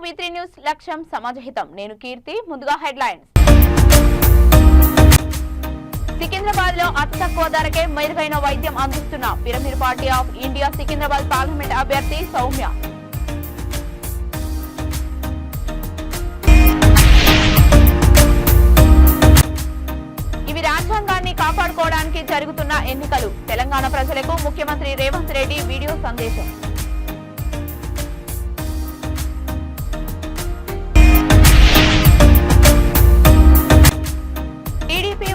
V3 news లక్ష్యం సమాజహితం. నేను కీర్తి. ముందుగా హెడ్లైన్స్. సికింద్రాబాద్ లో అతి తక్కువ ధరకే మెరుగైన వైద్యం అందిస్తున్న pyramid party of India Secunderabad parliament అభ్యర్థి సౌమ్య. ఇవి రాజ్యాంగాన్ని కాపాడుకోవడానికి జరుగుతున్న ఎన్నికలు. తెలంగాణ ప్రజలకు ముఖ్యమంత్రి రేవంత్ రెడ్డి వీడియో సందేశం.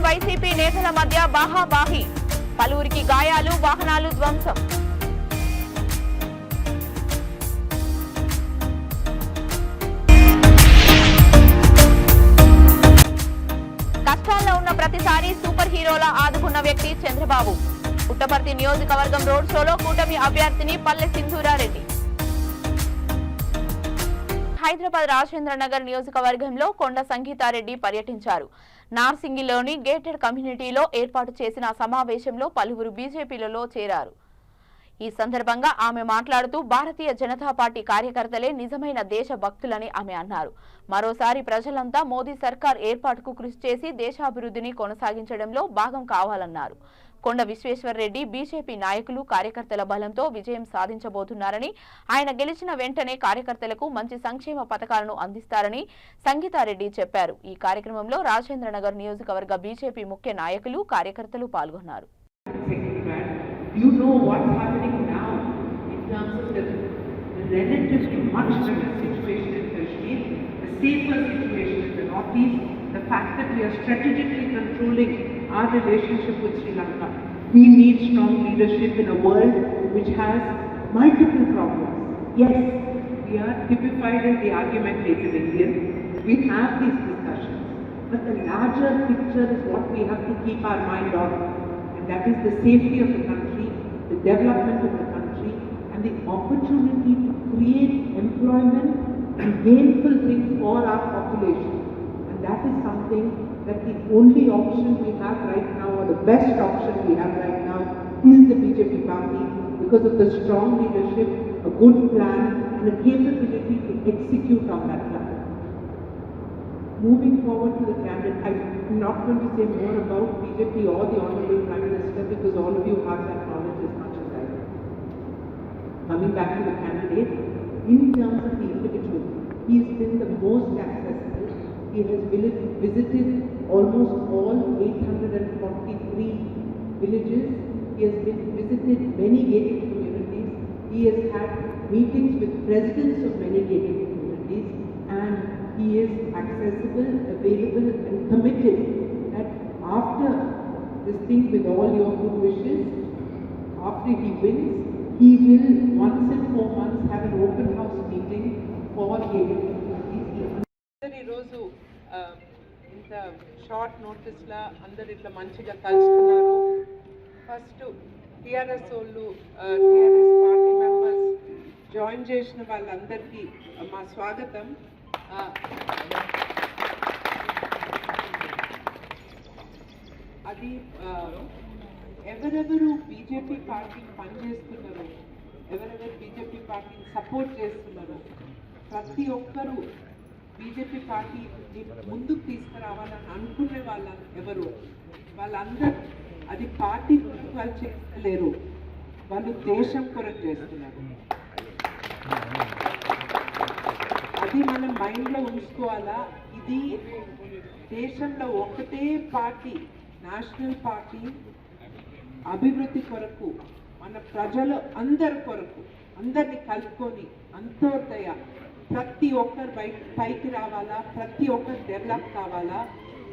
వైసీపీ నేతల మధ్య బాహాబాహి. పలువురికి గాయాలు, వాహనాలు ధ్వంసం. కష్టాల్లో ఉన్న ప్రతిసారి సూపర్ హీరోలా ఆదుకున్న వ్యక్తి చంద్రబాబు. పుట్టపర్తి నియోజకవర్గం రోడ్ షోలో కూటమి అభ్యర్థిని పల్లె సింధూరారెడ్డి. హైదరాబాద్ రాజేంద్రనగర్ నియోజకవర్గంలో కొండ సంగీతారెడ్డి పర్యటించారు. నార్సింగిలోని గేటెడ్ కమ్యూనిటీలో ఏర్పాటు చేసిన సమావేశంలో పలువురు బీజేపీలలో చేరారు. ఈ సందర్భంగా ఆమె మాట్లాడుతూ భారతీయ జనతా పార్టీ కార్యకర్తలే నిజమైన దేశభక్తులని ఆమె అన్నారు. మరోసారి ప్రజలంతా మోదీ సర్కార్ ఏర్పాటుకు కృషి చేసి దేశాభివృద్ధిని కొనసాగించడంలో భాగం కావాలన్నారు. కొండ విశ్వేశ్వరరెడ్డి బీజేపీ నాయకులు కార్యకర్తల బలంతో విజయం సాధించబోతున్నారని, ఆయన గెలిచిన వెంటనే కార్యకర్తలకు మంచి సంక్షేమ పథకాలను అందిస్తారని సంగీతారెడ్డి చెప్పారు. ఈ కార్యక్రమంలో రాజేంద్రనగర్ నియోజకవర్గ బీజేపీ ముఖ్య నాయకులు, కార్యకర్తలు పాల్గొన్నారు. The fact that we are strategically controlling our relationship with Sri Lanka. We need strong leadership in a world which has multiple problems. Yes, we are typified as the argumentative Indian. We have these discussions. But the larger picture is what we have to keep our mind on. And that is the safety of the country, the development of the country, and the opportunity to create employment and gainful things for our population. That is something that the only option we have right now, or the best option we have right now, is the BJP party, because of the strong leadership, a good plan, and a capability to execute on that plan. Moving forward to the candidate, I'm not going to say more about BJP or the Honorable Prime Minister, because all of you have that knowledge as much as I do. Coming back to the candidate, in terms of the individual, he has been the most accessible. He has visited almost all 843 villages. He has visited many gated communities. He has had meetings with presidents of many gated communities, and he is accessible, available, and committed that after this thing, with all your good wishes, after he wins, he will once in 4 months have an open house meeting for gated communities. ఇంత short నోటీస్లో అందరు ఇట్లా మంచిగా కలుసుకున్నారు. First TRS వాళ్ళు, TRS party members join చేసిన వాళ్ళందరికీ మా స్వాగతం. అది ఎవరెవరు బీజేపీ పార్టీకి పనిచేస్తున్నారో, ఎవరెవరు బీజేపీ పార్టీని సపోర్ట్ చేస్తున్నారో, ప్రతి ఒక్కరూ బీజేపీ పార్టీ ముందుకు తీసుకురావాలని అనుకునే వాళ్ళని ఎవరు, వాళ్ళందరూ అది పార్టీ కొరకు వాళ్ళు చేస్తలేరు, వాళ్ళు దేశం కొరకు చేస్తున్నారు. అది మనం మైండ్లో ఉంచుకోవాలా. ఇది దేశంలో ఒకటే పార్టీ, నేషనల్ పార్టీ, అభివృద్ధి కొరకు, మన ప్రజలు అందరి కొరకు, అందరినీ కలుపుకొని అంత్యోదయ, ప్రతి ఒక్కరు పైకి రావాలా, ప్రతి ఒక్కరు డెవలప్ కావాలా,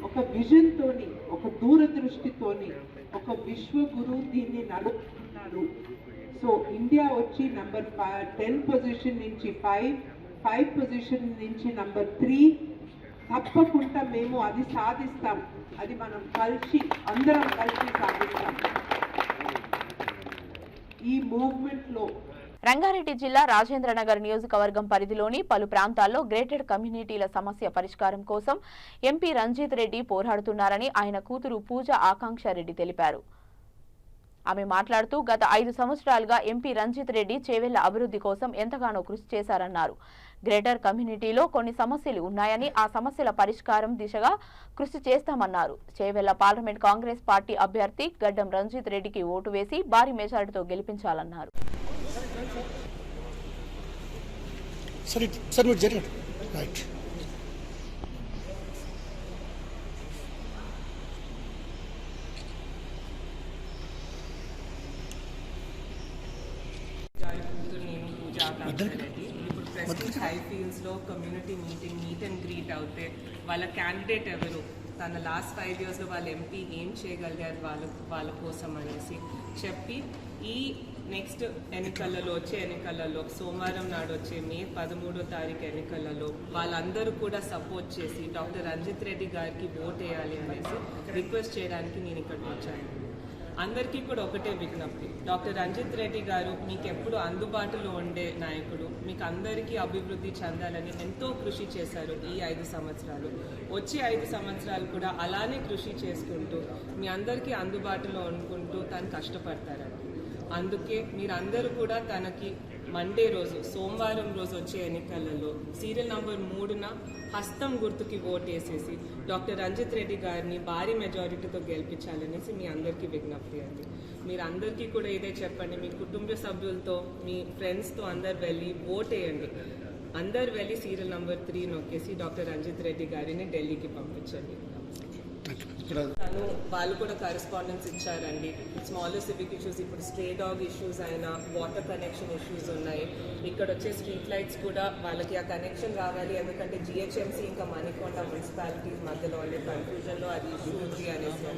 ఒక విజన్తోని, ఒక దూరదృష్టితోని, ఒక విశ్వగురు దీన్ని నడుపుతున్నారు. సో ఇండియా వచ్చి నంబర్ 10 పొజిషన్ నుంచి 5 పొజిషన్ నుంచి నంబర్ 3, తప్పకుండా మేము అది సాధిస్తాం. అది మనం కలిసి, అందరం కలిసి సాధిస్తాం. ఈ మూవ్మెంట్లో రంగారెడ్డి జిల్లా రాజేంద్రనగర్ నియోజకవర్గం పరిధిలోని పలు ప్రాంతాల్లో గ్రేటెడ్ కమ్యూనిటీల సమస్య పరిష్కారం కోసం ఎంపీ రంజిత్ రెడ్డి పోరాడుతున్నారని ఆయన కూతురు పూజ ఆకాంక్ష రెడ్డి తెలిపారు. ఆమె మాట్లాడుతూ గత 5 సంవత్సరాలుగా ఎంపీ రంజిత్ రెడ్డి చేవెళ్ల అభివృద్ధి కోసం ఎంతగానో కృషి చేశారన్నారు. గ్రేటర్ కమ్యూనిటీలో కొన్ని సమస్యలు ఉన్నాయని ఆ సమస్యల పరిష్కారం దిశగా కృషి చేస్తామన్నారు. చేవెళ్ల పార్లమెంట్ కాంగ్రెస్ పార్టీ అభ్యర్థి గడ్డం రంజిత్ రెడ్డికి ఓటు వేసి భారీ మెజారిటీతో గెలిపించాలన్నారు. ఇప్పుడు ప్రెసిడెంట్ హైఫీల్డ్స్లో కమ్యూనిటీ మీట్ అండ్ గ్రీట్ అవుతే వాళ్ళ క్యాండిడేట్ ఎవరు, తన లాస్ట్ 5 yearsలో వాళ్ళ ఎంపీ ఏం చేయగలిగారు వాళ్ళ కోసం అనేసి చెప్పి ఈ నెక్స్ట్ ఎన్నికలలో వచ్చే ఎన్నికలలో సోమవారం నాడు వచ్చే మే 13వ తారీఖు ఎన్నికలలో వాళ్ళందరూ కూడా సపోర్ట్ చేసి డాక్టర్ రంజిత్ రెడ్డి గారికి ఓట్ వేయాలి అనేసి రిక్వెస్ట్ చేయడానికి నేను ఇక్కడికి వచ్చాను. అందరికీ కూడా ఒకటే విజ్ఞప్తి, డాక్టర్ రంజిత్ రెడ్డి గారు మీకు ఎప్పుడు అందుబాటులో ఉండే నాయకుడు, మీకు అందరికీ అభివృద్ధి చెందాలని ఎంతో కృషి చేశారు ఈ 5 సంవత్సరాలు. వచ్చే 5 సంవత్సరాలు కూడా అలానే కృషి చేసుకుంటూ మీ అందరికీ అందుబాటులో ఉండుకుంటూ తను కష్టపడతారండి. అందుకే మీరందరూ కూడా తనకి మండే రోజు సోమవారం రోజు వచ్చే ఎన్నికలలో సీరియల్ నంబర్ 3న హస్తం గుర్తుకి ఓట్ వేసేసి డాక్టర్ రంజిత్ రెడ్డి గారిని భారీ మెజారిటీతో గెలిపించాలనేసి మీ అందరికీ విజ్ఞప్తి అండి. మీరు అందరికీ కూడా ఇదే చెప్పండి, మీ కుటుంబ సభ్యులతో మీ ఫ్రెండ్స్తో అందరు వెళ్ళి ఓట్ వేయండి. అందరు వెళ్ళి సీరియల్ నంబర్ 3 నొక్కేసి డాక్టర్ రంజిత్ రెడ్డి గారిని ఢిల్లీకి పంపించండి. వాళ్ళు కూడా కరెస్పాండెన్స్ ఇచ్చారండి. స్మాలర్ సివిక్ ఇష్యూస్, ఇప్పుడు స్ట్రే డాగ్ ఇష్యూస్ అయినా, వాటర్ కనెక్షన్ ఇష్యూస్ ఉన్నాయి. ఇక్కడ వచ్చే స్ట్రీట్ లైట్స్ కూడా వాళ్ళకి ఆ కనెక్షన్ రావాలి, ఎందుకంటే జిహెచ్ఎంసీ ఇంకా మణికొండ మున్సిపాలిటీస్ మధ్యలో ఉండే కన్ఫ్యూజన్లో అది ఇష్యూ ఉంది అనేసి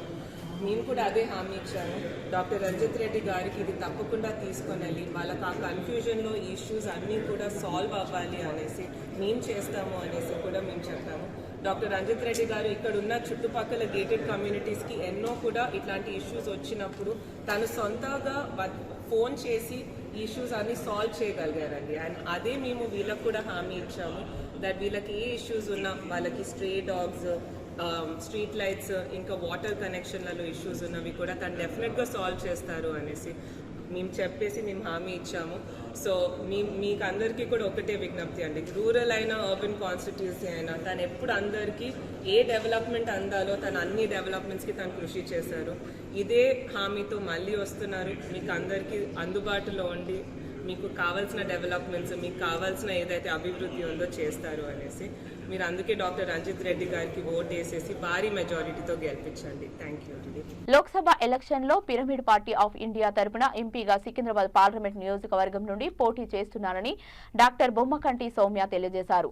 మేము కూడా అదే హామీ ఇచ్చాము. డాక్టర్ రంజిత్ రెడ్డి గారికి ఇది తప్పకుండా తీసుకొని వెళ్ళి వాళ్ళకి ఆ కన్ఫ్యూజన్లో ఈ ఇష్యూస్ అన్నీ కూడా సాల్వ్ అవ్వాలి అనేసి మేము చేస్తాము అనేసి కూడా మేము చెప్పాము. డాక్టర్ రంజిత్ రెడ్డి గారు ఇక్కడ ఉన్న చుట్టుపక్కల గేటెడ్ కమ్యూనిటీస్కి ఎన్నో కూడా ఇట్లాంటి ఇష్యూస్ వచ్చినప్పుడు తను సొంతగా ఫోన్ చేసి ఈ ఇష్యూస్ అన్ని సాల్వ్ చేయగలిగారండి. అండ్ అదే మేము వీళ్ళకు కూడా హామీ ఇచ్చాము, దట్ వీళ్ళకి ఏ ఇష్యూస్ ఉన్నా వాళ్ళకి స్ట్రే డాగ్స్, స్ట్రీట్ లైట్స్, ఇంకా వాటర్ కనెక్షన్లలో ఇష్యూస్ ఉన్నవి కూడా తను డెఫినెట్గా సాల్వ్ చేస్తారు అనేసి మేము హామీ ఇచ్చాము. సో మీకు అందరికీ కూడా ఒకటే విజ్ఞప్తి అండి, రూరల్ అయినా అర్బన్ కాన్స్టిట్యూన్సీ అయినా తను ఎప్పుడు అందరికీ ఏ డెవలప్మెంట్ అందాలో తను అన్ని డెవలప్మెంట్స్కి తను కృషి చేశారు. ఇదే హామీతో మళ్ళీ వస్తున్నారు, మీకు అందరికీ అందుబాటులో ఉండి మీకు కావాల్సిన డెవలప్మెంట్స్, మీకు కావాల్సిన ఏదైతే అభివృద్ధి ఉందో చేస్తారు అనేసి మీరు అందుకే డాక్టర్ రంజిత్ రెడ్డి గారికి ఓట్ వేసేసి భారీ మెజారిటీతో గెలిపించండి. Thank you. లోక్సభ ఎలక్షన్లో పిరమిడ్ పార్టీ ఆఫ్ ఇండియా తరపున ఎంపీగా సికింద్రాబాద్ పార్లమెంట్ నియోజకవర్గం నుండి పోటీ చేస్తున్నానని డాక్టర్ బొమ్మకంటి సౌమ్య తెలియజేశారు.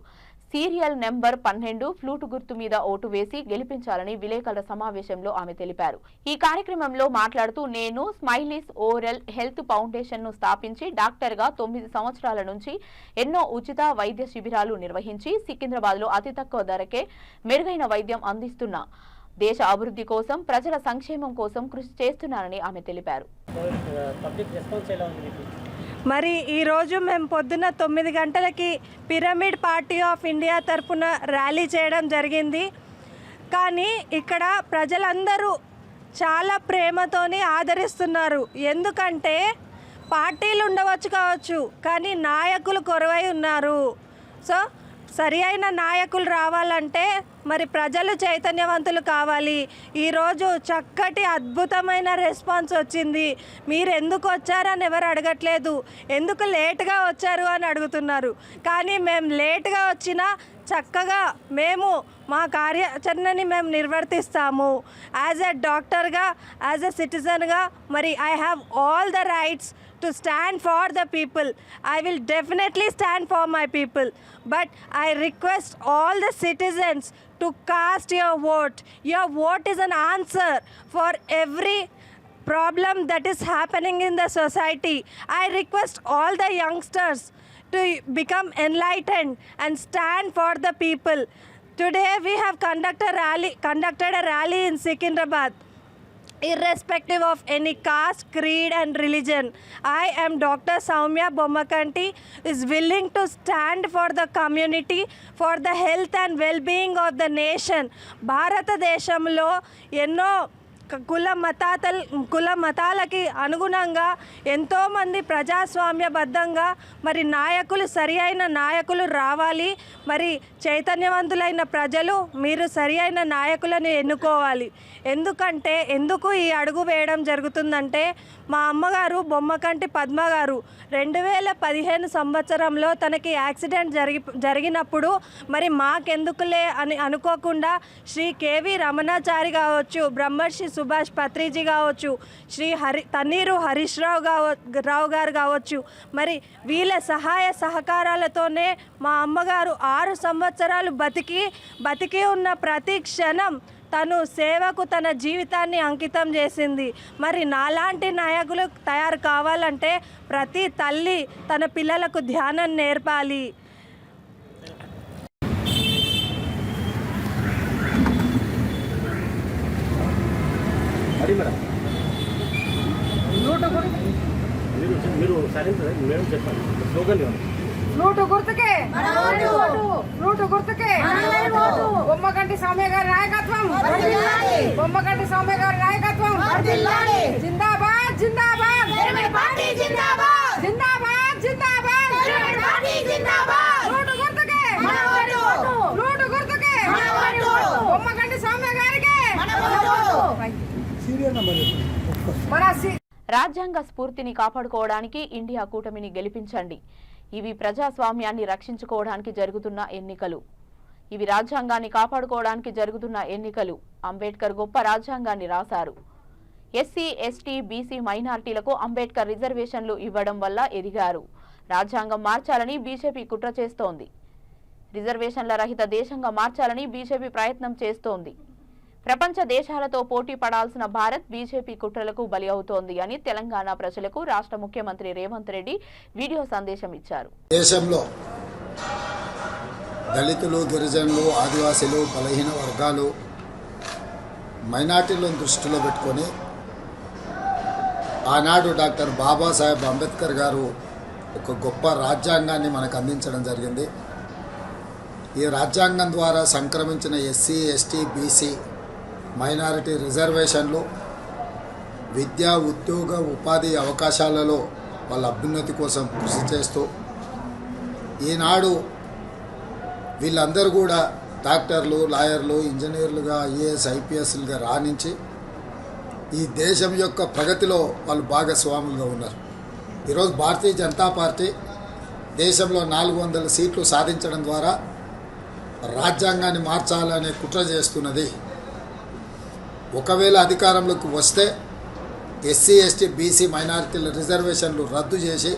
సీరియల్ నెంబర్ 12 ఫ్లూట్ గుర్తు మీద ఓటు వేసి గెలిపించాలని విలేకరుల సమావేశంలో ఆమె తెలిపారు. ఈ కార్యక్రమంలో మాట్లాడుతూ నేను స్మైలీస్ ఓరల్ హెల్త్ ఫౌండేషన్ ను స్థాపించి డాక్టర్గా 9 సంవత్సరాల నుంచి ఎన్నో ఉచిత వైద్య శిబిరాలు నిర్వహించి సికింద్రాబాద్ లో అతి తక్కువ ధరకే మెరుగైన వైద్యం అందిస్తున్నా దేశ అభివృద్ధి కోసం ప్రజల సంక్షేమం కోసం కృషి చేస్తున్నానని ఆమె తెలిపారు. మరి ఈరోజు మేము పొద్దున్న 9 గంటలకి పిరమిడ్ పార్టీ ఆఫ్ ఇండియా తరఫున ర్యాలీ చేయడం జరిగింది. కానీ ఇక్కడ ప్రజలందరూ చాలా ప్రేమతోని ఆదరిస్తున్నారు. ఎందుకంటే పార్టీలు ఉండవచ్చు కావచ్చు, కానీ నాయకులు కొరవై ఉన్నారు. సో సరి అయిన నాయకులు రావాలంటే మరి ప్రజలు చైతన్యవంతులు కావాలి. ఈరోజు చక్కటి అద్భుతమైన రెస్పాన్స్ వచ్చింది. మీరు ఎందుకు వచ్చారని ఎవరు అడగట్లేదు, ఎందుకు లేట్గా వచ్చారు అని అడుగుతున్నారు. కానీ మేము లేట్గా వచ్చినా చక్కగా మేము మా కార్యాచరణని మేము నిర్వర్తిస్తాము. యాజ్ ఎ డాక్టర్గా, యాజ్ ఎ సిటిజన్గా మరి I have all the rights to stand for the people. I will definitely stand for my people, but I request all the citizens to cast your vote. Your vote is an answer for every problem that is happening in the society. I request all the youngsters to become enlightened and stand for the people. Today we have conducted a rally in Secunderabad. Irrespective of any caste, creed and religion, I am Dr. Soumya Bommakanti is willing to stand for the community, for the health and well-being of the nation. భారతదేశంలో ఎన్నో కుల మతాలకి అనుగుణంగా ఎంతోమంది ప్రజాస్వామ్యబద్ధంగా మరి నాయకులు సరి అయిన నాయకులు రావాలి. మరి చైతన్యవంతులైన ప్రజలు మీరు సరి అయిన నాయకులను ఎన్నుకోవాలి. ఎందుకు ఈ అడుగు వేయడం జరుగుతుందంటే మా అమ్మగారు బొమ్మకంటి పద్మ గారు 2015 సంవత్సరంలో తనకి యాక్సిడెంట్ జరిగినప్పుడు మరి మాకెందుకులే అని అనుకోకుండా శ్రీ కేవి రమణాచారి కావచ్చు, బ్రహ్మర్షి సుభాష్ పత్రిజీ కావచ్చు, శ్రీ తన్నీరు హరీష్ రావు గారు కావచ్చు, మరి వీళ్ళ సహాయ సహకారాలతోనే మా అమ్మగారు 6 సంవత్సరాలు బతికి ఉన్న ప్రతి క్షణం తను సేవకు తన జీవితాన్ని అంకితం చేసింది. మరి నాలాంటి నాయకులు తయారు కావాలంటే ప్రతి తల్లి తన పిల్లలకు ధ్యానం నేర్పాలి. నోటు గుర్తుకే నోటు గుర్తుకే బొమ్మకంటి సౌమ్య గారి నాయకత్వం బొమ్మకంటి సౌమ్య గారి నాయకత్వం జిందాబాద్ జిందాబాద్ జిందాబాద్ జిందాబాద్ నోటు గుర్తుకే నోటు గుర్తుకే బొమ్మకంటి సౌమ్య గారికి రాజ్యాంగ స్ఫూర్తిని కాపాడుకోవడానికి ఇండియా కూటమిని గెలిపించండి. ఇవి ప్రజాస్వామ్యాన్ని రక్షించుకోవడానికి జరుగుతున్న ఎన్నికలు. ఇవి రాజ్యాంగాన్ని కాపాడుకోవడానికి జరుగుతున్న ఎన్నికలు. అంబేద్కర్ గొప్ప రాజ్యాంగాన్ని రాశారు. ఎస్సీ, ఎస్టీ, బీసీ మైనారిటీలకు అంబేద్కర్ రిజర్వేషన్లు ఇవ్వడం వల్ల ఎదిగారు. రాజ్యాంగం మార్చాలని బీజేపీ కుట్ర చేస్తోంది. రిజర్వేషన్ల రహిత దేశంగా మార్చాలని బీజేపీ ప్రయత్నం చేస్తోంది. ప్రపంచ దేశాలతో పోటీ పడాల్సిన భారత్ బీజేపీ కుట్రలకు బలి అవుతోంది అని తెలంగాణ ప్రజలకు రాష్ట్ర ముఖ్యమంత్రి రేవంత్ రెడ్డి వీడియో సందేశం ఇచ్చారు. దేశంలో దళితులు, గిరిజనులు, ఆదివాసీలు, బలహీన వర్గాలు, మైనార్టీలను దృష్టిలో పెట్టుకొని ఆనాడు డాక్టర్ బాబాసాహెబ్ అంబేద్కర్ గారు ఒక గొప్ప రాజ్యాంగాన్ని మనకు అందించడం జరిగింది. ఈ రాజ్యాంగం ద్వారా సంక్రమించిన ఎస్సీ, ఎస్టీ, బీసీ మైనారిటీ రిజర్వేషన్లు విద్యా, ఉద్యోగ, ఉపాధి అవకాశాలలో వాళ్ళ అభ్యున్నతి కోసం కృషి చేస్తూ ఈనాడు వీళ్ళందరూ కూడా డాక్టర్లు, లాయర్లు, ఇంజనీర్లుగా, ఐఏఎస్, ఐపీఎస్లుగా రాణించి ఈ దేశం యొక్క ప్రగతిలో వాళ్ళు భాగస్వాములుగా ఉన్నారు. ఈరోజు భారతీయ జనతా పార్టీ దేశంలో 400 సీట్లు సాధించడం ద్వారా రాజ్యాంగాన్ని మార్చాలనే కుట్ర చేస్తున్నది. ఒకవేళ అధికారంలోకి వస్తే ఎస్సీ, ఎస్టీ, బీసీ మైనారిటీల రిజర్వేషన్లు రద్దు చేసి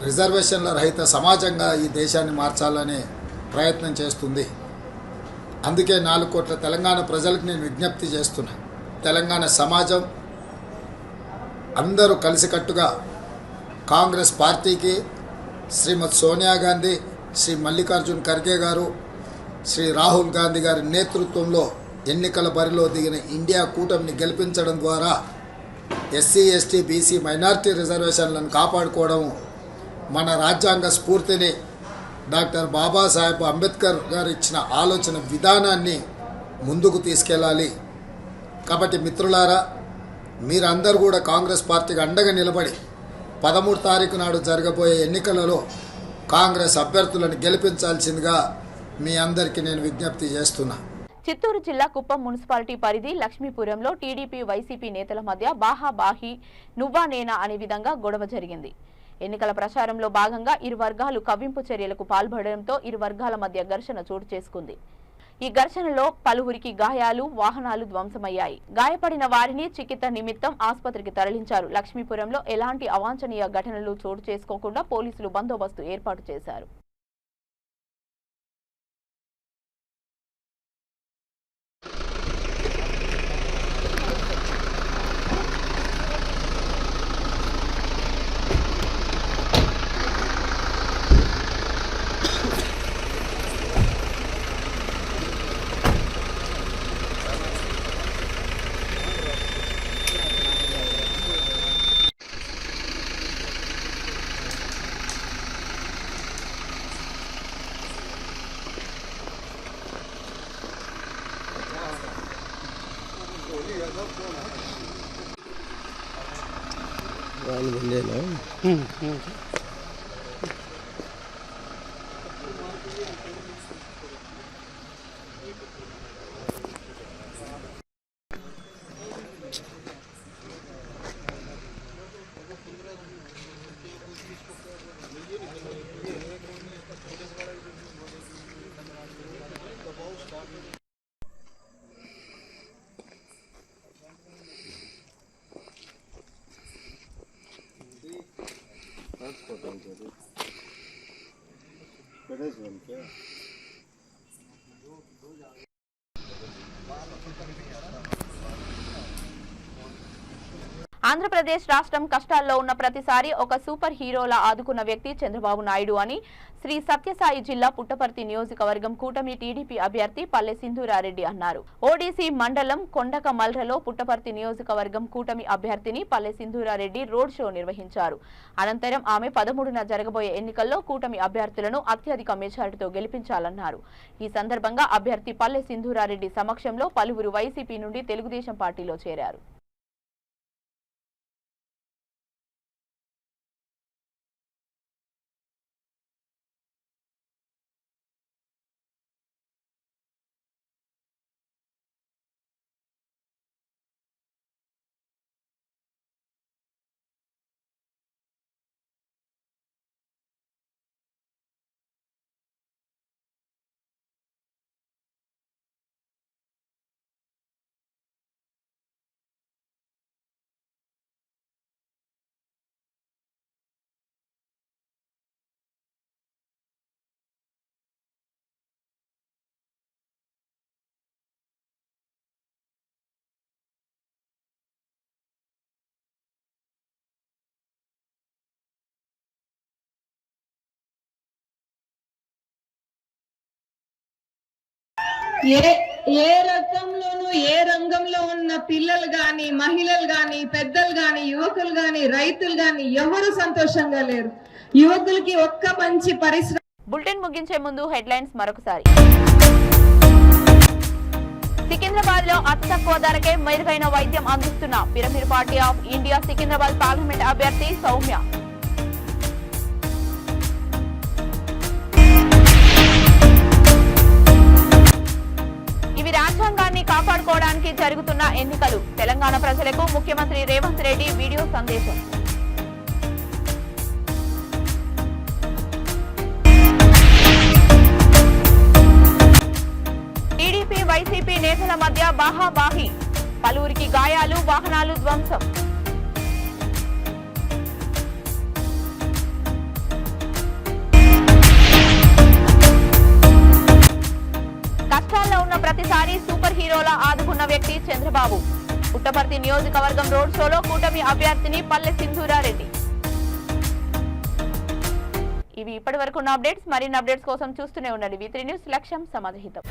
రిజర్వేషన్ల రహిత సమాజంగా ఈ దేశాన్ని మార్చాలనే ప్రయత్నం చేస్తుంది. అందుకే 4 కోట్ల తెలంగాణ ప్రజలకు నేను విజ్ఞప్తి చేస్తున్నా. తెలంగాణ సమాజం అందరూ కలిసికట్టుగా కాంగ్రెస్ పార్టీకి శ్రీమతి సోనియా గాంధీ, శ్రీ మల్లికార్జున్ ఖర్గే గారు, శ్రీ రాహుల్ గాంధీ గారి నేతృత్వంలో ఎన్నికల బరిలో దిగిన ఇండియా కూటమిని గెలిపించడం ద్వారా ఎస్సీ, ఎస్టీ, బీసీ మైనారిటీ రిజర్వేషన్లను కాపాడుకోవడం, మన రాజ్యాంగ స్ఫూర్తిని డాక్టర్ బాబాసాహెబ్ అంబేద్కర్ గారు ఇచ్చిన ఆలోచన విధానాన్ని ముందుకు తీసుకెళ్ళాలి. కాబట్టి మిత్రులారా, మీరందరూ కూడా కాంగ్రెస్ పార్టీకి అండగా నిలబడి 13 తారీఖు నాడు జరగబోయే ఎన్నికలలో కాంగ్రెస్ అభ్యర్థులను గెలిపించాల్సిందిగా మీ అందరికీ నేను విజ్ఞప్తి చేస్తున్నా. చిత్తూరు జిల్లా కుప్పం మున్సిపాలిటీ పరిధి లక్ష్మీపురంలో టీడీపీ, వైసీపీ నేతల మధ్య బాహాబాహి నువ్వా నేనా అనే విధంగా గొడవ జరిగింది. ఎన్నికల ప్రచారంలో భాగంగా ఇరు వర్గాలు కవ్వింపు చర్యలకు పాల్పడడంతో ఇరు వర్గాల మధ్య ఘర్షణ చోటు చేసుకుంది. ఈ ఘర్షణలో పలువురికి గాయాలు, వాహనాలు ధ్వంసమయ్యాయి. గాయపడిన వారిని చికిత్స నిమిత్తం ఆసుపత్రికి తరలించారు. లక్ష్మీపురంలో ఎలాంటి అవాంఛనీయ ఘటనలు చోటు చేసుకోకుండా పోలీసులు బందోబస్తు ఏర్పాటు చేశారు. ఆంధ్రప్రదేశ్ రాష్ట్రం కష్టాల్లో ఉన్న ప్రతిసారి ఒక సూపర్ హీరోలా ఆదుకున్న వ్యక్తి చంద్రబాబు నాయుడు అని శ్రీ సత్యసాయి జిల్లా పుట్టపర్తి నియోజకవర్గం కూటమి టీడీపీ అభ్యర్థి పల్లె సింధూరారెడ్డి అన్నారు. ఓడీసీ మండలం కొండకమల్రలో పుట్టపర్తి నియోజకవర్గం కూటమి అభ్యర్థిని పల్లె సింధూరారెడ్డి రోడ్ షో నిర్వహించారు. అనంతరం ఆమె 13న జరగబోయే ఎన్నికల్లో కూటమి అభ్యర్థులను అత్యధిక మెజారిటీతో గెలిపించాలన్నారు. ఈ సందర్భంగా అభ్యర్థి పల్లె సింధూరారెడ్డి సమక్షంలో పలువురు వైసీపీ నుండి తెలుగుదేశం పార్టీలో చేరారు. ఏ రకంలోనూ ఏ రంగంలో ఉన్న పిల్లలు గాని మహిళలు గాని పెద్దలు గాని యువకులు గాని రైతులు గాని ఎవరు సంతోషంగా లేరు. యువకులకి ఒక్క మంచి పరిశ్రమ. బులెటిన్ ముగించే ముందు హెడ్లైన్స్ మరొకసారి. సికింద్రాబాద్ లో అతి తక్కువ ధరకే మెరుగైన వైద్యం అందిస్తున్న pyramid party of India Secunderabad parliament అభ్యర్థి సౌమ్య. రాజ్యాంగాన్ని కాపాడుకోవడానికి జరుగుతున్న ఎన్నికలు తెలంగాణ ప్రజలకు ముఖ్యమంత్రి రేవంత్ రెడ్డి వీడియో సందేశం. టీడీపీ వైసీపీ నేతల మధ్య బాహాబాహి, పలువురికి గాయాలు, వాహనాలు ధ్వంసం. కష్టాల్లో ఉన్న ప్రతిసారి సూపర్ హీరోలా ఆదుకున్న వ్యక్తి చంద్రబాబు. పుట్టపర్తి నియోజకవర్గం రోడ్ షోలో కూటమి అభ్యర్థిని పల్లె సింధూరారెడ్డి. ఇవి ఇప్పటి వరకు ఉన్న అప్డేట్స్. మరిన్ని అప్డేట్స్ కోసం చూస్తూనే ఉండండి V3 న్యూస్. లక్ష్యం సమాజహితం.